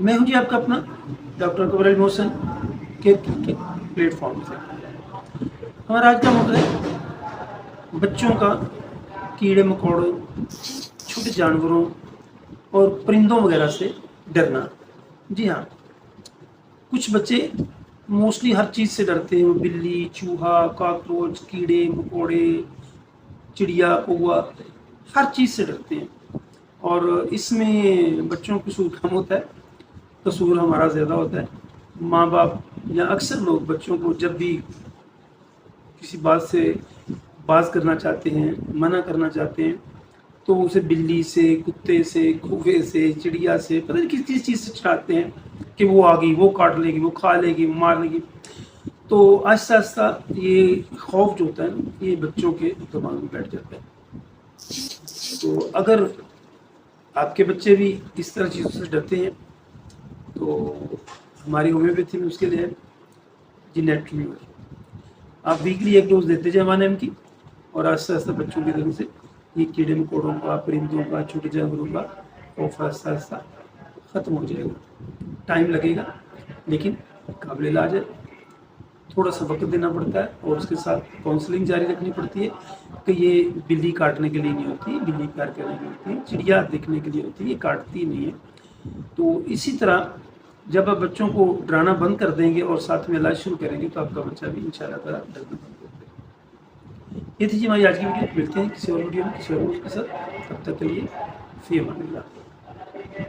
मैं हूं जी आपका अपना डॉक्टर अकबर अली मोहसन के प्लेटफॉर्म से। हमारा आज का मौका है बच्चों का कीड़े मकोड़ों, छोटे जानवरों और परिंदों वगैरह से डरना। जी हाँ, कुछ बच्चे मोस्टली हर चीज़ से डरते हैं। बिल्ली, चूहा, कॉकरोच, कीड़े मकोड़े, चिड़िया, कौवा, हर चीज़ से डरते हैं। और इसमें बच्चों का कसूर कम होता है, कसूर हमारा ज़्यादा होता है। माँ बाप या अक्सर लोग बच्चों को जब भी किसी बात से बाज करना चाहते हैं, मना करना चाहते हैं, तो उसे बिल्ली से, कुत्ते से, कौवे से, चिड़िया से, पता नहीं किस चीज़ से चढ़ाते हैं कि वो आ गई, वो काट लेगी, वो खा लेगी, वो मार लेगी। तो आहिस्ता आहिस्ता ये खौफ जो होता है ना, ये बच्चों के दिमाग में बैठ जाता है। तो अगर आपके बच्चे भी इस तरह चीज़ों से डरते हैं तो हमारी होम्योपैथी में उसके लिए जिनेट्रीम्यूर आप वीकली एक डोज देते जाए 1 mg की, और आहिस्ता आहिस्ता बच्चों की तरफ से ये कीड़े मकोड़ों का, परिंदों का, छोटे जानवरों का खौफ आहिस्ता आहिस्ता ख़त्म हो जाएगा। टाइम लगेगा लेकिन काबिल इलाज है। थोड़ा सा वक्त देना पड़ता है और उसके साथ काउंसलिंग जारी रखनी पड़ती है कि ये बिल्ली काटने के लिए नहीं होती, बिल्ली प्यार करने के लिए होती है, चिड़िया देखने के लिए होती है, ये काटती नहीं है। तो इसी तरह जब आप बच्चों को डराना बंद कर देंगे और साथ में इलाज शुरू करेंगे तो आपका बच्चा भी इंशाल्लाह ताला डरना बंद कर देगा। ये थी जी हमारी आज की वीडियो। मिलते हैं किसी और वीडियो में किसी और के साथ। तब तक के लिए फ़ी अमान अल्लाह।